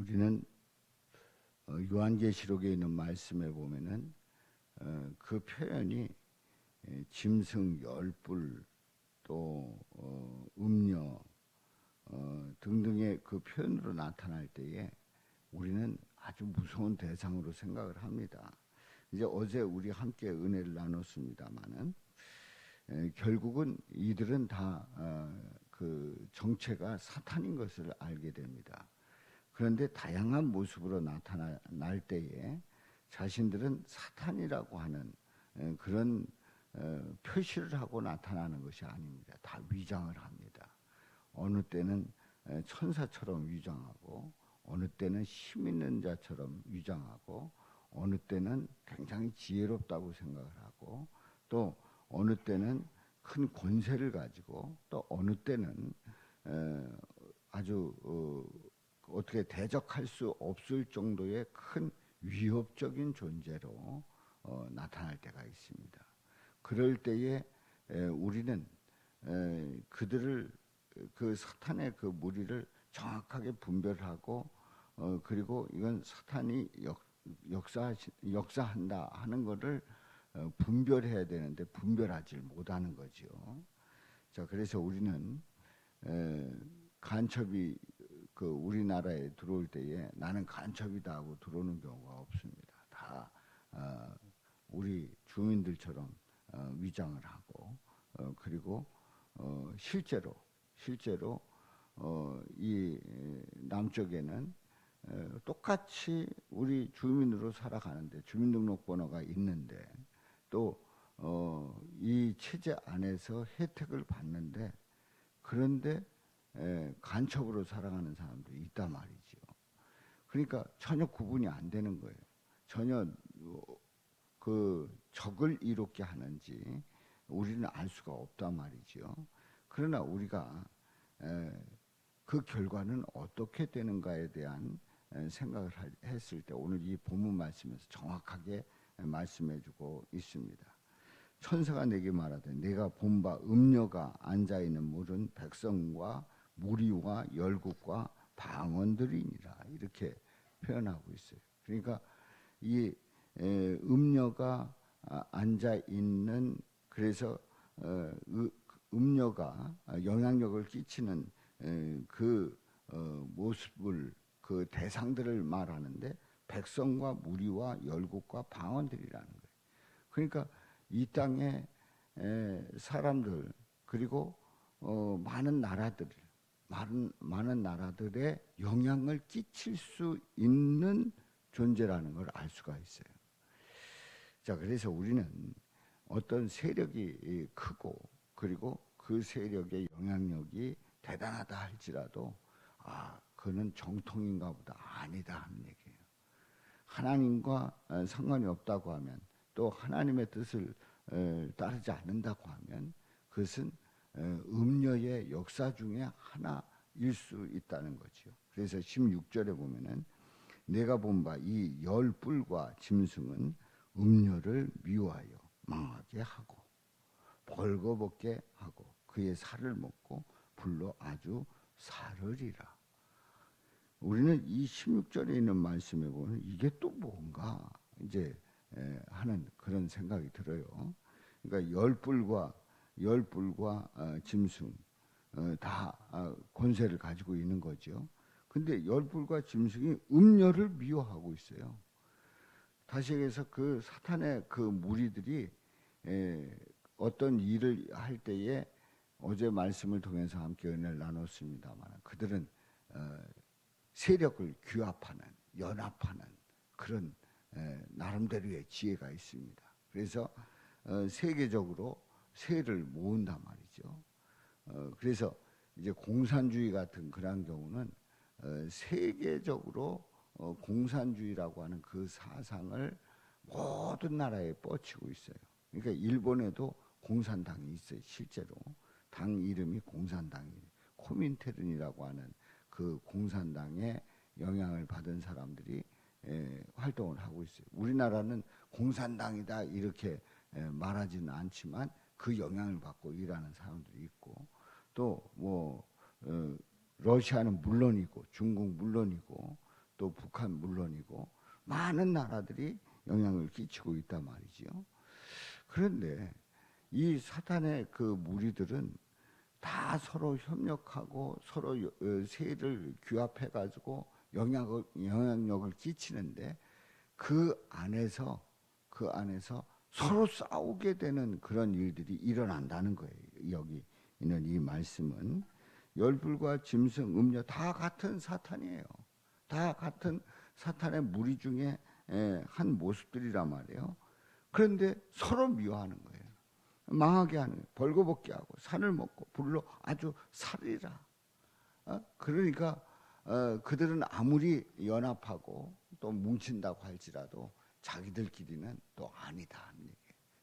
우리는 요한계시록에 있는 말씀에 보면은 그 표현이 짐승, 열불, 또 음녀 등등의 그 표현으로 나타날 때에 우리는 아주 무서운 대상으로 생각을 합니다. 이제 어제 우리 함께 은혜를 나눴습니다마는 결국은 이들은 다 그 정체가 사탄인 것을 알게 됩니다. 그런데 다양한 모습으로 나타날 때에 자신들은 사탄이라고 하는 그런 표시를 하고 나타나는 것이 아닙니다. 다 위장을 합니다. 어느 때는 천사처럼 위장하고, 어느 때는 힘 있는 자처럼 위장하고, 어느 때는 굉장히 지혜롭다고 생각을 하고, 또 어느 때는 큰 권세를 가지고, 또 어느 때는 아주 어떻게 대적할 수 없을 정도의 큰 위협적인 존재로 나타날 때가 있습니다. 그럴 때에 우리는 그들을 그 사탄의 그 무리를 정확하게 분별하고 그리고 이건 사탄이 역사한다 하는 것을 분별해야 되는데 분별하지 못하는 거죠. 자, 그래서 우리는 간첩이 그 우리나라에 들어올 때에 나는 간첩이다 하고 들어오는 경우가 없습니다. 다 우리 주민들처럼 위장을 하고 그리고 실제로 이 남쪽에는 똑같이 우리 주민으로 살아가는데 주민등록번호가 있는데 또 이 체제 안에서 혜택을 받는데 그런데 간첩으로 살아가는 사람도 있단 말이죠. 그러니까 전혀 구분이 안 되는 거예요. 전혀 그 적을 이롭게 하는지 우리는 알 수가 없단 말이죠. 그러나 우리가 그 결과는 어떻게 되는가에 대한 생각을 했을 때 오늘 이 본문 말씀에서 정확하게 말씀해주고 있습니다. 천사가 내게 말하되 내가 본 바 음녀가 앉아있는 물은 백성과 무리와 열국과 방언들이니라 이렇게 표현하고 있어요. 그러니까 이 음녀가 앉아있는 그래서 음녀가 영향력을 끼치는 그 모습을 그 대상들을 말하는데 백성과 무리와 열국과 방언들이라는 거예요. 그러니까 이 땅에 사람들 그리고 많은 나라들의 영향을 끼칠 수 있는 존재라는 걸 알 수가 있어요. 자, 그래서 우리는 어떤 세력이 크고 그리고 그 세력의 영향력이 대단하다 할지라도 그는 정통인가 보다 아니다 하는 얘기예요. 하나님과 상관이 없다고 하면 또 하나님의 뜻을 따르지 않는다고 하면 그것은 음녀의 역사 중에 하나일 수 있다는 거죠. 그래서 16절에 보면은 내가 본 바 이 열뿔과 짐승은 음녀를 미워하여 망하게 하고 벌거벗게 하고 그의 살을 먹고 불로 아주 사르리라. 우리는 이 16절에 있는 말씀에 보면 이게 또 뭔가 이제 하는 그런 생각이 들어요. 그러니까 열불과 짐승 다 권세를 가지고 있는 거죠. 근데 열불과 짐승이 음녀를 미워하고 있어요. 다시 얘기해서 그 사탄의 그 무리들이 어떤 일을 할 때에 어제 말씀을 통해서 함께 은혜를 나눴습니다만 그들은 세력을 규합하는 연합하는 그런 나름대로의 지혜가 있습니다. 그래서 세계적으로 세를 모은단 말이죠. 그래서 이제 공산주의 같은 그런 경우는 세계적으로 공산주의라고 하는 그 사상을 모든 나라에 뻗치고 있어요. 그러니까 일본에도 공산당이 있어요. 실제로 당 이름이 공산당이에요. 코민테른이라고 하는 그 공산당의 영향을 받은 사람들이 활동을 하고 있어요. 우리나라는 공산당이다 이렇게 말하지는 않지만 그 영향을 받고 일하는 사람들이 있고 또 뭐 러시아는 물론이고 중국 물론이고 또 북한 물론이고 많은 나라들이 영향을 끼치고 있단 말이지요. 그런데 이 사탄의 그 무리들은 다 서로 협력하고 서로 세를 규합해가지고 영향력을 끼치는데 그 안에서 서로 싸우게 되는 그런 일들이 일어난다는 거예요. 여기 있는 이 말씀은 열불과 짐승, 음료 다 같은 사탄이에요. 다 같은 사탄의 무리 중에 한 모습들이란 말이에요. 그런데 서로 미워하는 거예요. 망하게 하는 거예요. 벌거벗게 하고 산을 먹고 불로 아주 살이라. 그러니까 그들은 아무리 연합하고 또 뭉친다고 할지라도 자기들끼리는 또 아니다.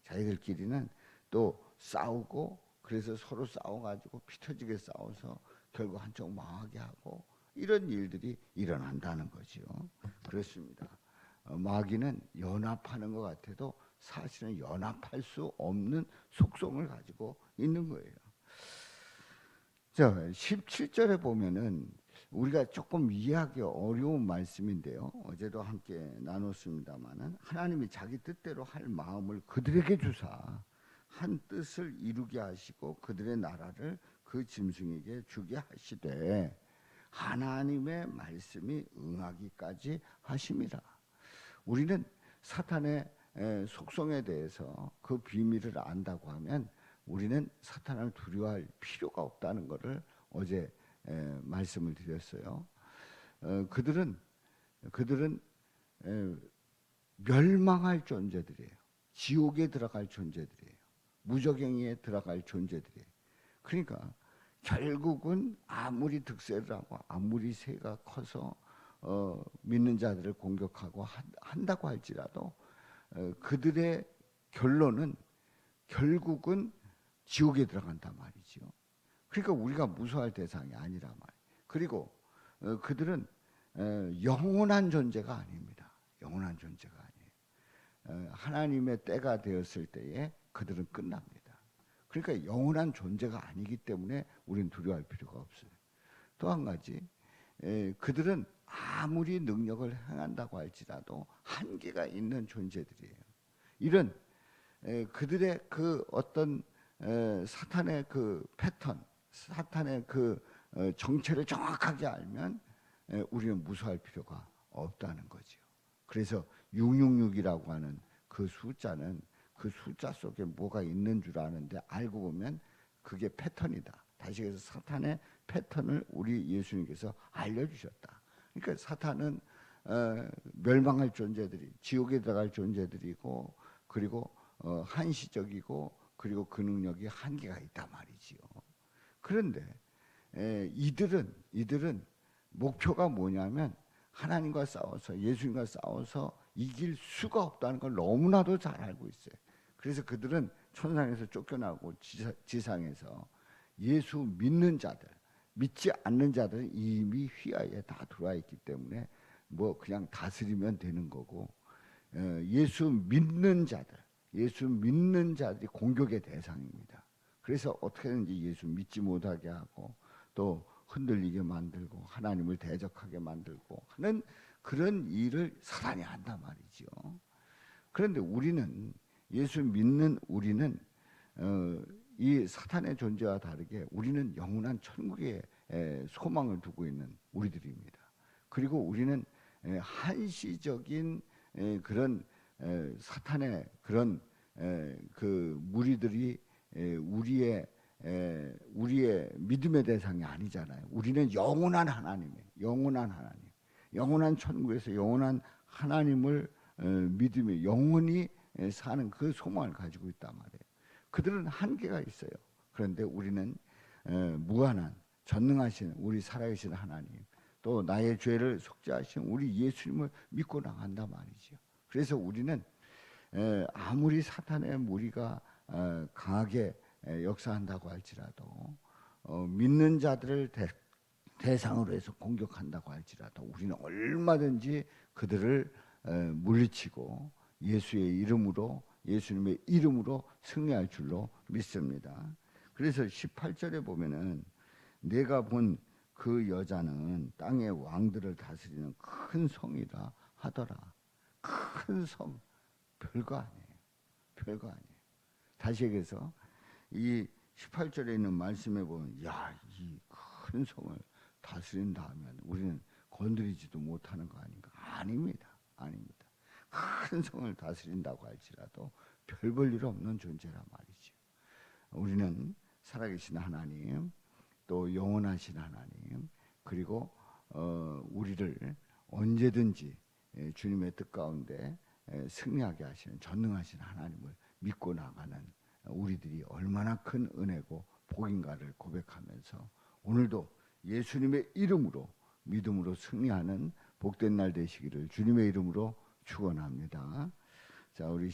자기들끼리는 또 싸우고 그래서 서로 싸워가지고 피 터지게 싸워서 결국 한쪽 망하게 하고 이런 일들이 일어난다는 거죠. 그렇습니다. 마귀는 연합하는 것 같아도 사실은 연합할 수 없는 속성을 가지고 있는 거예요. 자, 17절에 보면은 우리가 조금 이해하기 어려운 말씀인데요. 어제도 함께 나눴습니다마는 하나님이 자기 뜻대로 할 마음을 그들에게 주사 한 뜻을 이루게 하시고 그들의 나라를 그 짐승에게 주게 하시되 하나님의 말씀이 응하기까지 하심이라. 우리는 사탄의 속성에 대해서 그 비밀을 안다고 하면 우리는 사탄을 두려워할 필요가 없다는 것을 어제 말씀을 드렸어요. 그들은 멸망할 존재들이에요. 지옥에 들어갈 존재들이에요. 무저갱이에 들어갈 존재들이에요. 그러니까 결국은 아무리 득세를 하고 아무리 새가 커서 믿는 자들을 공격하고 한다고 할지라도 그들의 결론은 결국은 지옥에 들어간단 말이죠. 그러니까 우리가 무서워할 대상이 아니란 말이에요. 그리고 그들은 영원한 존재가 아닙니다. 영원한 존재가 아니에요. 하나님의 때가 되었을 때에 그들은 끝납니다. 그러니까 영원한 존재가 아니기 때문에 우리는 두려워할 필요가 없어요. 또 한 가지, 그들은 아무리 능력을 행한다고 할지라도 한계가 있는 존재들이에요. 이런 그들의 그 어떤 사탄의 그 패턴, 사탄의 그 정체를 정확하게 알면 우리는 무서워할 필요가 없다는 거죠. 그래서 666이라고 하는 그 숫자는 그 숫자 속에 뭐가 있는 줄 아는데 알고 보면 그게 패턴이다. 다시 해서 사탄의 패턴을 우리 예수님께서 알려주셨다. 그러니까 사탄은 멸망할 존재들이, 지옥에 들어갈 존재들이고, 그리고 한시적이고, 그리고 그 능력이 한계가 있단 말이지요. 그런데 이들은 목표가 뭐냐면 하나님과 싸워서, 예수님과 싸워서 이길 수가 없다는 걸 너무나도 잘 알고 있어요. 그래서 그들은 천상에서 쫓겨나고 지상에서 예수 믿는 자들, 믿지 않는 자들은 이미 휘하에 다 들어와 있기 때문에 뭐 그냥 다스리면 되는 거고, 예수 믿는 자들이 공격의 대상입니다. 그래서 어떻게든지 예수 믿지 못하게 하고 또 흔들리게 만들고 하나님을 대적하게 만들고 하는 그런 일을 사단이 한단 말이죠. 그런데 우리는, 예수 믿는 우리는 이 사탄의 존재와 다르게 우리는 영원한 천국에 소망을 두고 있는 우리들입니다. 그리고 우리는 한시적인 그런 사탄의 그런 그 무리들이 우리의 믿음의 대상이 아니잖아요. 우리는 영원한 하나님이에요. 영원한 천국에서 영원한 하나님을 믿으며 영원히 사는 그 소망을 가지고 있단 말이에요. 그들은 한계가 있어요. 그런데 우리는 무한한 전능하신 우리 살아계신 하나님, 또 나의 죄를 속죄하신 우리 예수님을 믿고 나간단 말이죠. 그래서 우리는 아무리 사탄의 무리가 강하게 역사한다고 할지라도 믿는 자들을 대상으로 해서 공격한다고 할지라도 우리는 얼마든지 그들을 물리치고 예수의 이름으로, 예수님의 이름으로 승리할 줄로 믿습니다. 그래서 18절에 보면은 내가 본 그 여자는 땅의 왕들을 다스리는 큰 성이라 하더라. 큰 성, 별거 아니에요. 별거 아니에요. 다시 얘기해서 이 18절에 있는 말씀에 보면 야, 이 큰 성을 다스린다 하면 우리는 건드리지도 못하는 거 아닌가? 아닙니다. 아닙니다. 큰 성을 다스린다고 할지라도 별 볼 일 없는 존재란 말이죠. 우리는 살아계신 하나님, 또 영원하신 하나님, 그리고 우리를 언제든지 주님의 뜻 가운데 승리하게 하시는 전능하신 하나님을 믿고 나가는 우리들이 얼마나 큰 은혜고 복인가를 고백하면서 오늘도 예수님의 이름으로 믿음으로 승리하는 복된 날 되시기를 주님의 이름으로 축원합니다. 자, 우리